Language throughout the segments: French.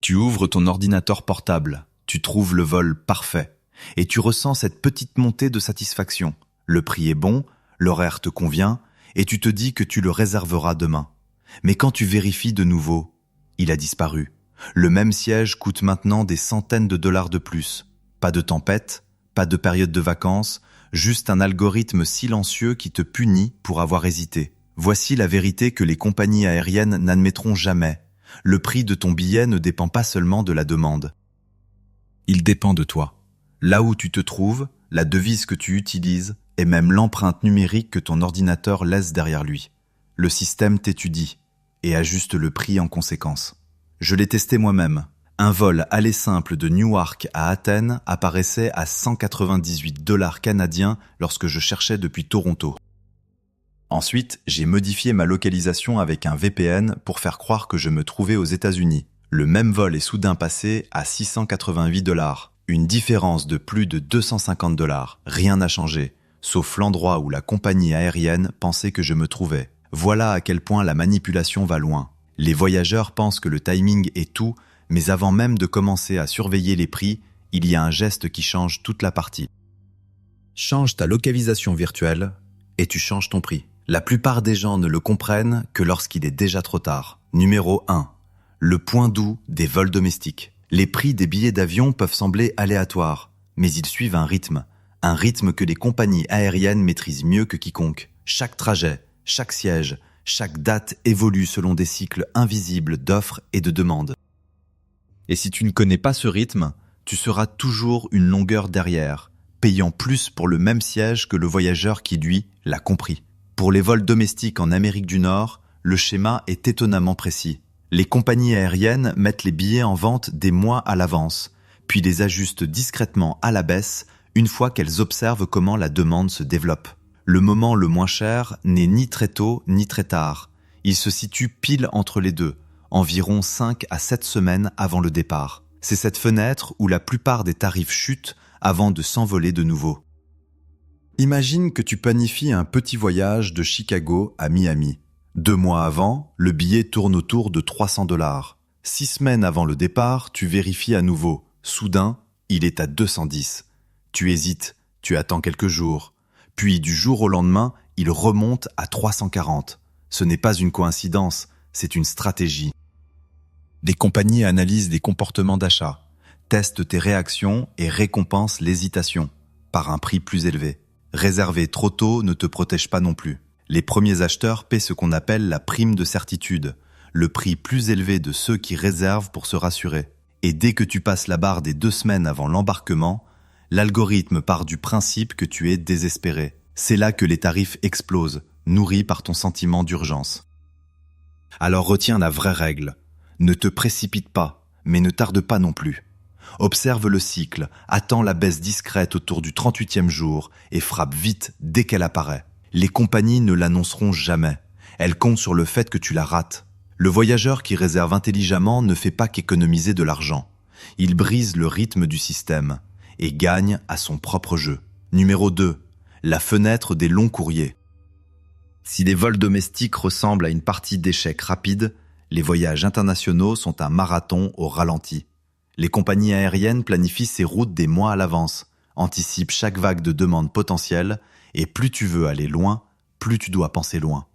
Tu ouvres ton ordinateur portable, tu trouves le vol parfait, et tu ressens cette petite montée de satisfaction. Le prix est bon, l'horaire te convient, et tu te dis que tu le réserveras demain. Mais quand tu vérifies de nouveau, il a disparu. Le même siège coûte maintenant des centaines de dollars de plus. Pas de tempête, pas de période de vacances, juste un algorithme silencieux qui te punit pour avoir hésité. Voici la vérité que les compagnies aériennes n'admettront jamais. Le prix de ton billet ne dépend pas seulement de la demande. Il dépend de toi. Là où tu te trouves, la devise que tu utilises et même l'empreinte numérique que ton ordinateur laisse derrière lui. Le système t'étudie et ajuste le prix en conséquence. Je l'ai testé moi-même. Un vol aller simple de Newark à Athènes apparaissait à 198 $ canadiens lorsque je cherchais depuis Toronto. Ensuite, j'ai modifié ma localisation avec un VPN pour faire croire que je me trouvais aux États-Unis. Le même vol est soudain passé à 688 $. Une différence de plus de 250 $. Rien n'a changé, sauf l'endroit où la compagnie aérienne pensait que je me trouvais. Voilà à quel point la manipulation va loin. Les voyageurs pensent que le timing est tout, mais avant même de commencer à surveiller les prix, il y a un geste qui change toute la partie. Change ta localisation virtuelle et tu changes ton prix. La plupart des gens ne le comprennent que lorsqu'il est déjà trop tard. Numéro 1. Le point doux des vols domestiques. Les prix des billets d'avion peuvent sembler aléatoires, mais ils suivent un rythme que les compagnies aériennes maîtrisent mieux que quiconque. Chaque trajet, chaque siège, chaque date évolue selon des cycles invisibles d'offres et de demandes. Et si tu ne connais pas ce rythme, tu seras toujours une longueur derrière, payant plus pour le même siège que le voyageur qui, lui, l'a compris. Pour les vols domestiques en Amérique du Nord, le schéma est étonnamment précis. Les compagnies aériennes mettent les billets en vente des mois à l'avance, puis les ajustent discrètement à la baisse une fois qu'elles observent comment la demande se développe. Le moment le moins cher n'est ni très tôt ni très tard. Il se situe pile entre les deux, environ 5 à 7 semaines avant le départ. C'est cette fenêtre où la plupart des tarifs chutent avant de s'envoler de nouveau. Imagine que tu planifies un petit voyage de Chicago à Miami. 2 mois avant, le billet tourne autour de 300 $. 6 semaines avant le départ, tu vérifies à nouveau. Soudain, il est à 210. Tu hésites, tu attends quelques jours. Puis du jour au lendemain, il remonte à 340. Ce n'est pas une coïncidence, c'est une stratégie. Les compagnies analysent les comportements d'achat, testent tes réactions et récompensent l'hésitation par un prix plus élevé. Réserver trop tôt ne te protège pas non plus. Les premiers acheteurs paient ce qu'on appelle la prime de certitude, le prix plus élevé de ceux qui réservent pour se rassurer. Et dès que tu passes la barre des 2 semaines avant l'embarquement, l'algorithme part du principe que tu es désespéré. C'est là que les tarifs explosent, nourris par ton sentiment d'urgence. Alors retiens la vraie règle. Ne te précipite pas, mais ne tarde pas non plus. Observe le cycle, attends la baisse discrète autour du 38e jour et frappe vite dès qu'elle apparaît. Les compagnies ne l'annonceront jamais. Elles comptent sur le fait que tu la rates. Le voyageur qui réserve intelligemment ne fait pas qu'économiser de l'argent. Il brise le rythme du système et gagne à son propre jeu. Numéro 2. La fenêtre des longs courriers. Si les vols domestiques ressemblent à une partie d'échecs rapide, les voyages internationaux sont un marathon au ralenti. Les compagnies aériennes planifient ces routes des mois à l'avance, anticipent chaque vague de demandes potentielles, et plus tu veux aller loin, plus tu dois penser loin.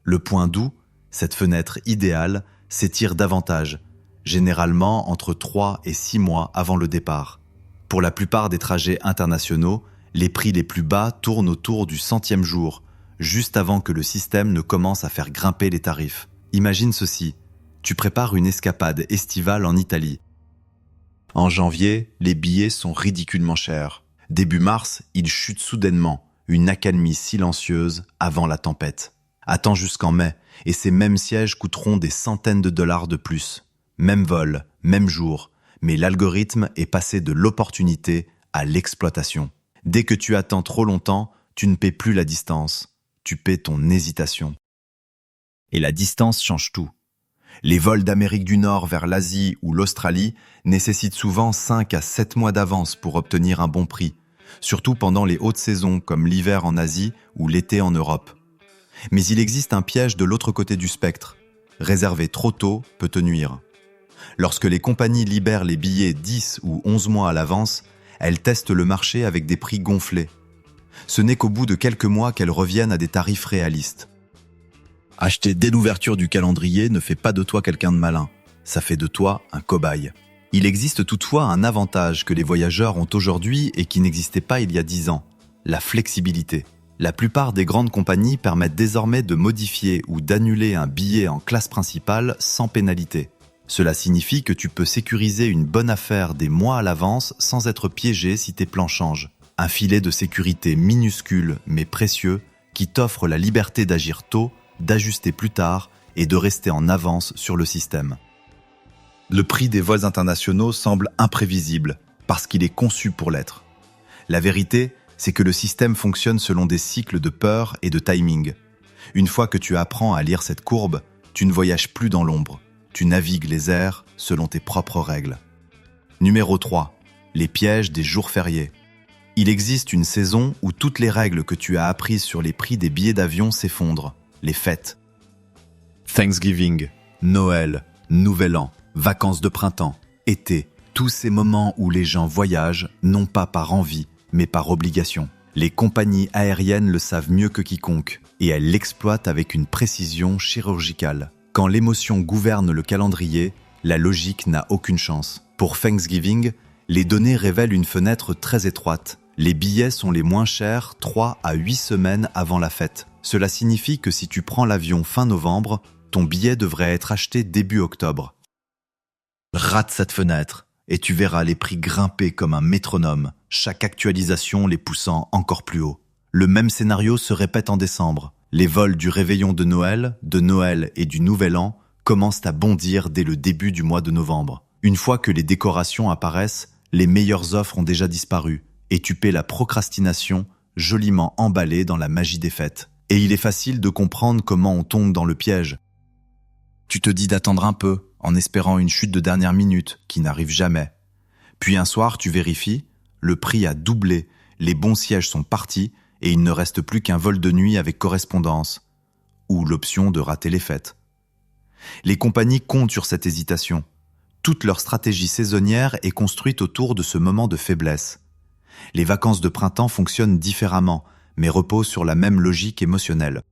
Le point doux, cette fenêtre idéale, s'étire davantage, généralement entre 3 et 6 mois avant le départ. Pour la plupart des trajets internationaux, les prix les plus bas tournent autour du 100e jour, juste avant que le système ne commence à faire grimper les tarifs. Imagine ceci, tu prépares une escapade estivale en Italie. En janvier, les billets sont ridiculement chers. Début mars, ils chutent soudainement, une accalmie silencieuse avant la tempête. Attends jusqu'en mai, et ces mêmes sièges coûteront des centaines de dollars de plus. Même vol, même jour, mais l'algorithme est passé de l'opportunité à l'exploitation. Dès que tu attends trop longtemps, tu ne paies plus la distance, tu paies ton hésitation. Et la distance change tout. Les vols d'Amérique du Nord vers l'Asie ou l'Australie nécessitent souvent 5 à 7 mois d'avance pour obtenir un bon prix, surtout pendant les hautes saisons comme l'hiver en Asie ou l'été en Europe. Mais il existe un piège de l'autre côté du spectre. Réserver trop tôt peut te nuire. Lorsque les compagnies libèrent les billets 10 ou 11 mois à l'avance, elles testent le marché avec des prix gonflés. Ce n'est qu'au bout de quelques mois qu'elles reviennent à des tarifs réalistes. Acheter dès l'ouverture du calendrier ne fait pas de toi quelqu'un de malin, ça fait de toi un cobaye. Il existe toutefois un avantage que les voyageurs ont aujourd'hui et qui n'existait pas il y a 10 ans, la flexibilité. La plupart des grandes compagnies permettent désormais de modifier ou d'annuler un billet en classe principale sans pénalité. Cela signifie que tu peux sécuriser une bonne affaire des mois à l'avance sans être piégé si tes plans changent. Un filet de sécurité minuscule mais précieux qui t'offre la liberté d'agir tôt, d'ajuster plus tard et de rester en avance sur le système. Le prix des vols internationaux semble imprévisible parce qu'il est conçu pour l'être. La vérité, c'est que le système fonctionne selon des cycles de peur et de timing. Une fois que tu apprends à lire cette courbe, tu ne voyages plus dans l'ombre. Tu navigues les airs selon tes propres règles. Numéro 3. Les pièges des jours fériés. Il existe une saison où toutes les règles que tu as apprises sur les prix des billets d'avion s'effondrent. Les fêtes. Thanksgiving, Noël, Nouvel An, vacances de printemps, été. Tous ces moments où les gens voyagent, non pas par envie, mais par obligation. Les compagnies aériennes le savent mieux que quiconque, et elles l'exploitent avec une précision chirurgicale. Quand l'émotion gouverne le calendrier, la logique n'a aucune chance. Pour Thanksgiving, les données révèlent une fenêtre très étroite. Les billets sont les moins chers 3 à 8 semaines avant la fête. Cela signifie que si tu prends l'avion fin novembre, ton billet devrait être acheté début octobre. Rate cette fenêtre et tu verras les prix grimper comme un métronome, chaque actualisation les poussant encore plus haut. Le même scénario se répète en décembre. Les vols du réveillon de Noël et du Nouvel An commencent à bondir dès le début du mois de novembre. Une fois que les décorations apparaissent, les meilleures offres ont déjà disparu et tu paies la procrastination joliment emballée dans la magie des fêtes. Et il est facile de comprendre comment on tombe dans le piège. Tu te dis d'attendre un peu, en espérant une chute de dernière minute, qui n'arrive jamais. Puis un soir, tu vérifies, le prix a doublé, les bons sièges sont partis, et il ne reste plus qu'un vol de nuit avec correspondance, ou l'option de rater les fêtes. Les compagnies comptent sur cette hésitation. Toute leur stratégie saisonnière est construite autour de ce moment de faiblesse. Les vacances de printemps fonctionnent différemment, mais reposent sur la même logique émotionnelle.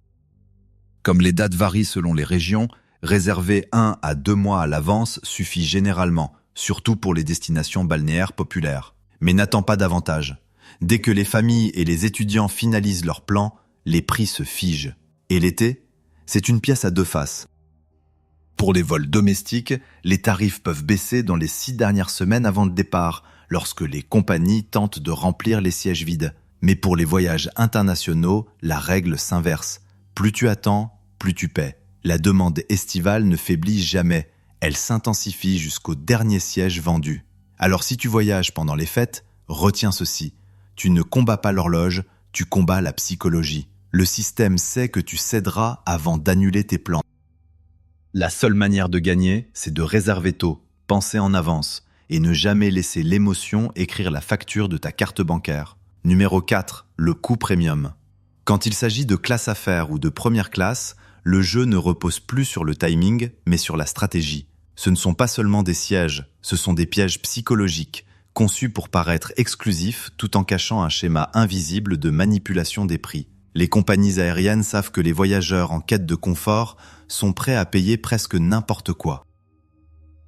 Comme les dates varient selon les régions, réserver 1 à 2 mois à l'avance suffit généralement, surtout pour les destinations balnéaires populaires. Mais n'attends pas davantage. Dès que les familles et les étudiants finalisent leurs plans, les prix se figent. Et l'été, c'est une pièce à deux faces. Pour les vols domestiques, les tarifs peuvent baisser dans les 6 dernières semaines avant le départ, lorsque les compagnies tentent de remplir les sièges vides. Mais pour les voyages internationaux, la règle s'inverse. Plus tu attends, plus tu paies. La demande estivale ne faiblit jamais. Elle s'intensifie jusqu'au dernier siège vendu. Alors si tu voyages pendant les fêtes, retiens ceci. Tu ne combats pas l'horloge, tu combats la psychologie. Le système sait que tu céderas avant d'annuler tes plans. La seule manière de gagner, c'est de réserver tôt, penser en avance et ne jamais laisser l'émotion écrire la facture de ta carte bancaire. Numéro 4, le coût premium. Quand il s'agit de classe affaires ou de première classe, le jeu ne repose plus sur le timing, mais sur la stratégie. Ce ne sont pas seulement des sièges, ce sont des pièges psychologiques, conçus pour paraître exclusifs tout en cachant un schéma invisible de manipulation des prix. Les compagnies aériennes savent que les voyageurs en quête de confort sont prêts à payer presque n'importe quoi.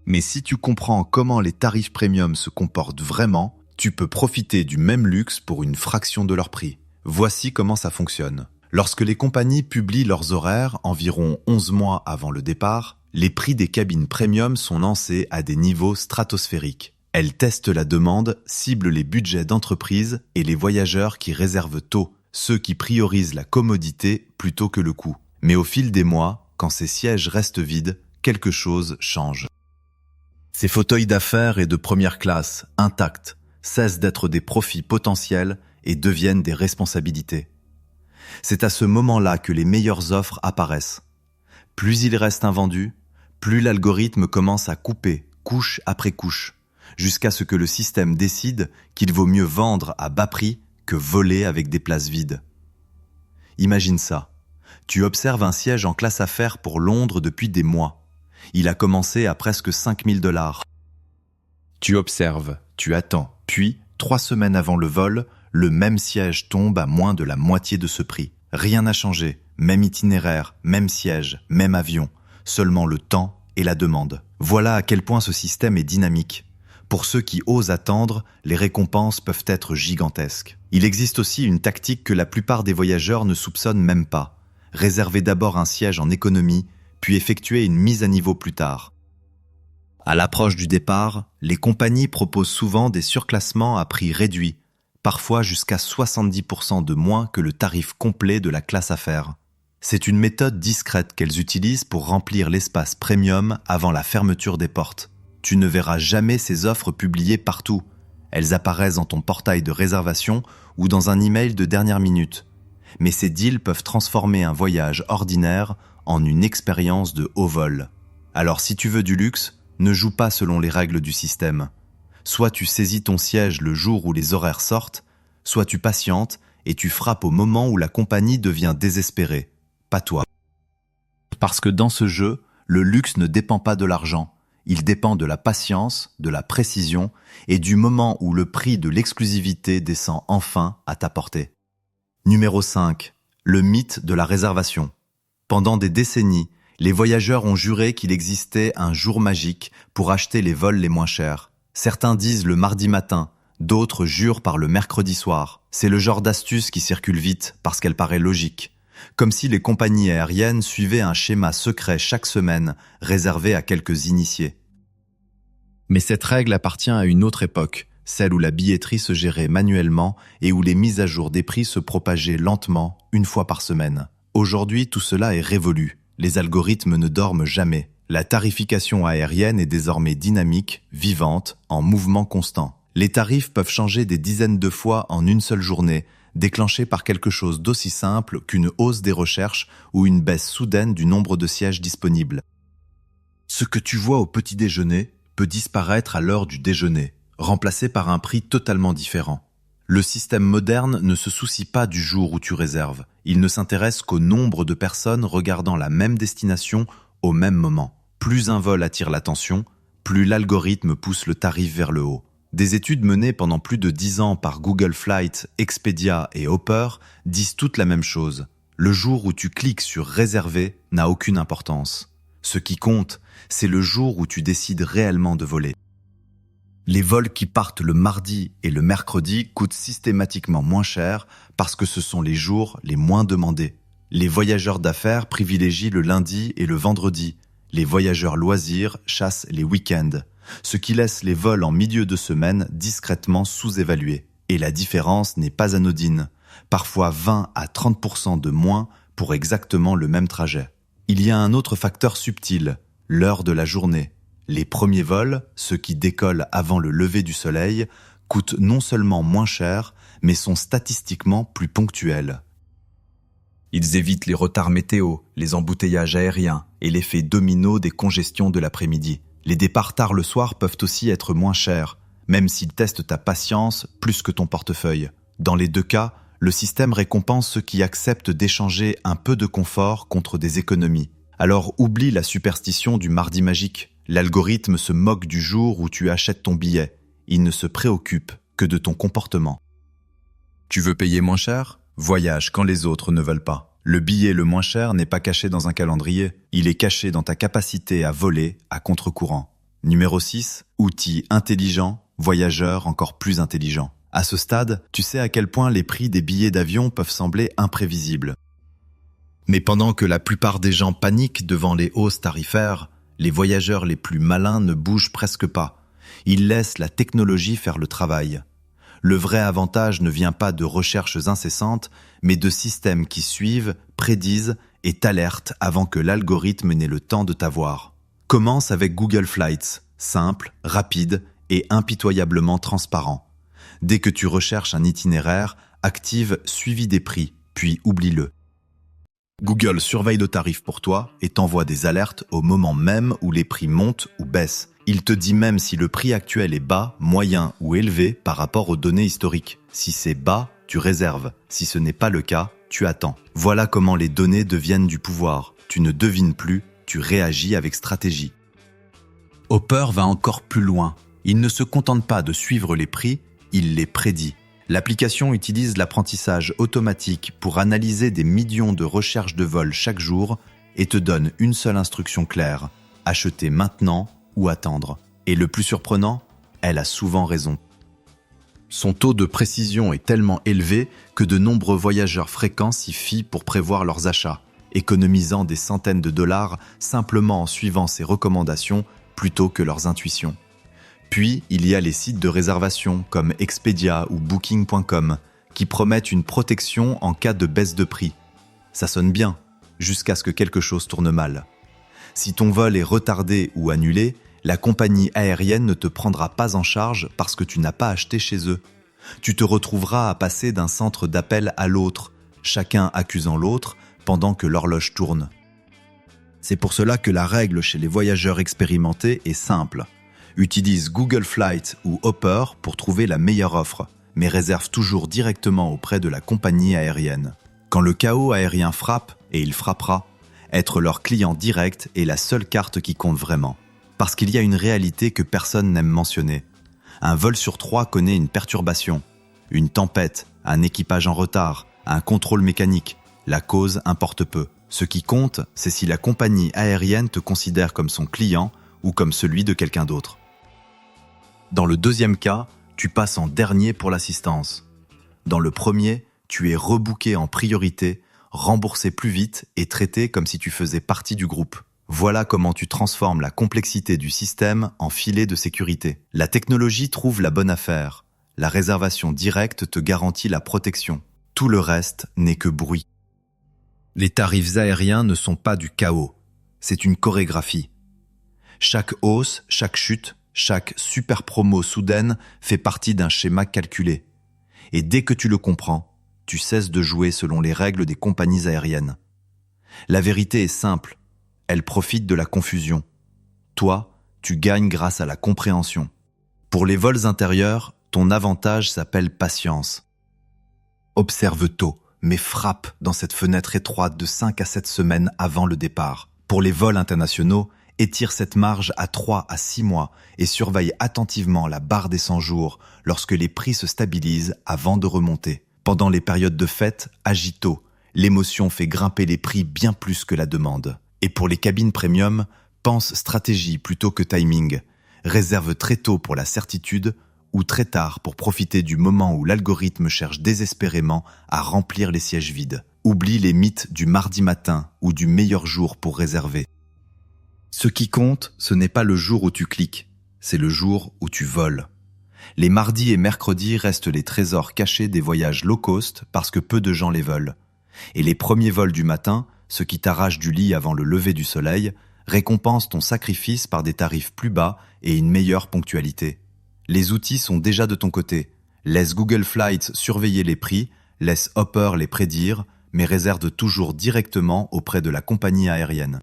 Mais si tu comprends comment les tarifs premium se comportent vraiment, tu peux profiter du même luxe pour une fraction de leur prix. Voici comment ça fonctionne. Lorsque les compagnies publient leurs horaires environ 11 mois avant le départ, les prix des cabines premium sont lancés à des niveaux stratosphériques. Elles testent la demande, ciblent les budgets d'entreprise et les voyageurs qui réservent tôt, ceux qui priorisent la commodité plutôt que le coût. Mais au fil des mois, quand ces sièges restent vides, quelque chose change. Ces fauteuils d'affaires et de première classe, intacts, cessent d'être des profits potentiels et deviennent des responsabilités. C'est à ce moment-là que les meilleures offres apparaissent. Plus ils restent invendus, plus l'algorithme commence à couper, couche après couche, jusqu'à ce que le système décide qu'il vaut mieux vendre à bas prix que voler avec des places vides. Imagine ça. Tu observes un siège en classe affaires pour Londres depuis des mois. Il a commencé à presque 5000 $. Tu observes, tu attends, puis, 3 semaines avant le vol, le même siège tombe à moins de la moitié de ce prix. Rien n'a changé, même itinéraire, même siège, même avion, seulement le temps et la demande. Voilà à quel point ce système est dynamique. Pour ceux qui osent attendre, les récompenses peuvent être gigantesques. Il existe aussi une tactique que la plupart des voyageurs ne soupçonnent même pas. Réserver d'abord un siège en économie, puis effectuer une mise à niveau plus tard. À l'approche du départ, les compagnies proposent souvent des surclassements à prix réduit, parfois jusqu'à 70% de moins que le tarif complet de la classe affaires. C'est une méthode discrète qu'elles utilisent pour remplir l'espace premium avant la fermeture des portes. Tu ne verras jamais ces offres publiées partout. Elles apparaissent dans ton portail de réservation ou dans un email de dernière minute. Mais ces deals peuvent transformer un voyage ordinaire en une expérience de haut vol. Alors si tu veux du luxe, ne joue pas selon les règles du système. Soit tu saisis ton siège le jour où les horaires sortent, soit tu patientes et tu frappes au moment où la compagnie devient désespérée. Pas toi. Parce que dans ce jeu, le luxe ne dépend pas de l'argent. Il dépend de la patience, de la précision et du moment où le prix de l'exclusivité descend enfin à ta portée. Numéro 5. Le mythe de la réservation. Pendant des décennies, les voyageurs ont juré qu'il existait un jour magique pour acheter les vols les moins chers. Certains disent le mardi matin, d'autres jurent par le mercredi soir. C'est le genre d'astuce qui circule vite parce qu'elle paraît logique. Comme si les compagnies aériennes suivaient un schéma secret chaque semaine, réservé à quelques initiés. Mais cette règle appartient à une autre époque, celle où la billetterie se gérait manuellement et où les mises à jour des prix se propageaient lentement, une fois par semaine. Aujourd'hui, tout cela est révolu. Les algorithmes ne dorment jamais. La tarification aérienne est désormais dynamique, vivante, en mouvement constant. Les tarifs peuvent changer des dizaines de fois en une seule journée, déclenchés par quelque chose d'aussi simple qu'une hausse des recherches ou une baisse soudaine du nombre de sièges disponibles. Ce que tu vois au petit déjeuner peut disparaître à l'heure du déjeuner, remplacé par un prix totalement différent. Le système moderne ne se soucie pas du jour où tu réserves. Il ne s'intéresse qu'au nombre de personnes regardant la même destination au même moment. Plus un vol attire l'attention, plus l'algorithme pousse le tarif vers le haut. Des études menées pendant plus de 10 ans par Google Flights, Expedia et Hopper disent toutes la même chose. Le jour où tu cliques sur « Réserver » n'a aucune importance. Ce qui compte, c'est le jour où tu décides réellement de voler. Les vols qui partent le mardi et le mercredi coûtent systématiquement moins cher parce que ce sont les jours les moins demandés. Les voyageurs d'affaires privilégient le lundi et le vendredi. Les voyageurs loisirs chassent les week-ends, ce qui laisse les vols en milieu de semaine discrètement sous-évalués. Et la différence n'est pas anodine, parfois 20 à 30% de moins pour exactement le même trajet. Il y a un autre facteur subtil, l'heure de la journée. Les premiers vols, ceux qui décollent avant le lever du soleil, coûtent non seulement moins cher, mais sont statistiquement plus ponctuels. Ils évitent les retards météo, les embouteillages aériens et l'effet domino des congestions de l'après-midi. Les départs tard le soir peuvent aussi être moins chers, même s'ils testent ta patience plus que ton portefeuille. Dans les deux cas, le système récompense ceux qui acceptent d'échanger un peu de confort contre des économies. Alors oublie la superstition du mardi magique. L'algorithme se moque du jour où tu achètes ton billet. Il ne se préoccupe que de ton comportement. Tu veux payer moins cher ? Voyage quand les autres ne veulent pas. Le billet le moins cher n'est pas caché dans un calendrier. Il est caché dans ta capacité à voler à contre-courant. Numéro 6. Outil intelligent, voyageur encore plus intelligent. À ce stade, tu sais à quel point les prix des billets d'avion peuvent sembler imprévisibles. Mais pendant que la plupart des gens paniquent devant les hausses tarifaires, les voyageurs les plus malins ne bougent presque pas. Ils laissent la technologie faire le travail. Le vrai avantage ne vient pas de recherches incessantes, mais de systèmes qui suivent, prédisent et t'alertent avant que l'algorithme n'ait le temps de t'avoir. Commence avec Google Flights, simple, rapide et impitoyablement transparent. Dès que tu recherches un itinéraire, active Suivi des prix, puis oublie-le. Google surveille le tarif pour toi et t'envoie des alertes au moment même où les prix montent ou baissent. Il te dit même si le prix actuel est bas, moyen ou élevé par rapport aux données historiques. Si c'est bas, tu réserves. Si ce n'est pas le cas, tu attends. Voilà comment les données deviennent du pouvoir. Tu ne devines plus, tu réagis avec stratégie. Hopper va encore plus loin. Il ne se contente pas de suivre les prix, il les prédit. L'application utilise l'apprentissage automatique pour analyser des millions de recherches de vol chaque jour et te donne une seule instruction claire, acheter maintenant ou attendre. Et le plus surprenant, elle a souvent raison. Son taux de précision est tellement élevé que de nombreux voyageurs fréquents s'y fient pour prévoir leurs achats, économisant des centaines de dollars simplement en suivant ses recommandations plutôt que leurs intuitions. Puis, il y a les sites de réservation comme Expedia ou Booking.com qui promettent une protection en cas de baisse de prix. Ça sonne bien, jusqu'à ce que quelque chose tourne mal. Si ton vol est retardé ou annulé, la compagnie aérienne ne te prendra pas en charge parce que tu n'as pas acheté chez eux. Tu te retrouveras à passer d'un centre d'appel à l'autre, chacun accusant l'autre pendant que l'horloge tourne. C'est pour cela que la règle chez les voyageurs expérimentés est simple. Utilise Google Flights ou Hopper pour trouver la meilleure offre, mais réserve toujours directement auprès de la compagnie aérienne. Quand le chaos aérien frappe, et il frappera, être leur client direct est la seule carte qui compte vraiment. Parce qu'il y a une réalité que personne n'aime mentionner. Un vol sur 3 connaît une perturbation, une tempête, un équipage en retard, un contrôle mécanique. La cause importe peu. Ce qui compte, c'est si la compagnie aérienne te considère comme son client ou comme celui de quelqu'un d'autre. Dans le deuxième cas, tu passes en dernier pour l'assistance. Dans le premier, tu es rebooké en priorité, remboursé plus vite et traité comme si tu faisais partie du groupe. Voilà comment tu transformes la complexité du système en filet de sécurité. La technologie trouve la bonne affaire. La réservation directe te garantit la protection. Tout le reste n'est que bruit. Les tarifs aériens ne sont pas du chaos. C'est une chorégraphie. Chaque hausse, chaque chute, chaque super promo soudaine fait partie d'un schéma calculé. Et dès que tu le comprends, tu cesses de jouer selon les règles des compagnies aériennes. La vérité est simple. Elle profite de la confusion. Toi, tu gagnes grâce à la compréhension. Pour les vols intérieurs, ton avantage s'appelle patience. Observe tôt, mais frappe dans cette fenêtre étroite de 5 à 7 semaines avant le départ. Pour les vols internationaux, étire cette marge à 3 à 6 mois et surveille attentivement la barre des 100 jours lorsque les prix se stabilisent avant de remonter. Pendant les périodes de fête, agis tôt. L'émotion fait grimper les prix bien plus que la demande. Et pour les cabines premium, pense stratégie plutôt que timing. Réserve très tôt pour la certitude ou très tard pour profiter du moment où l'algorithme cherche désespérément à remplir les sièges vides. Oublie les mythes du mardi matin ou du meilleur jour pour réserver. Ce qui compte, ce n'est pas le jour où tu cliques, c'est le jour où tu voles. Les mardis et mercredis restent les trésors cachés des voyages low cost parce que peu de gens les veulent. Et les premiers vols du matin, ceux qui t'arrachent du lit avant le lever du soleil, récompensent ton sacrifice par des tarifs plus bas et une meilleure ponctualité. Les outils sont déjà de ton côté. Laisse Google Flights surveiller les prix, laisse Hopper les prédire, mais réserve toujours directement auprès de la compagnie aérienne.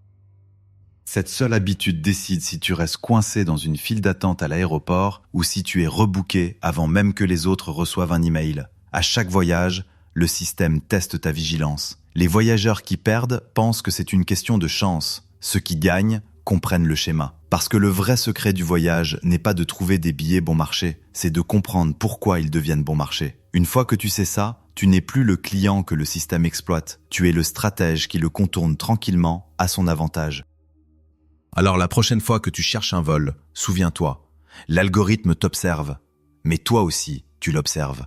Cette seule habitude décide si tu restes coincé dans une file d'attente à l'aéroport ou si tu es rebooké avant même que les autres reçoivent un email. À chaque voyage, le système teste ta vigilance. Les voyageurs qui perdent pensent que c'est une question de chance. Ceux qui gagnent comprennent le schéma. Parce que le vrai secret du voyage n'est pas de trouver des billets bon marché, c'est de comprendre pourquoi ils deviennent bon marché. Une fois que tu sais ça, tu n'es plus le client que le système exploite. Tu es le stratège qui le contourne tranquillement à son avantage. Alors la prochaine fois que tu cherches un vol, souviens-toi, l'algorithme t'observe, mais toi aussi, tu l'observes.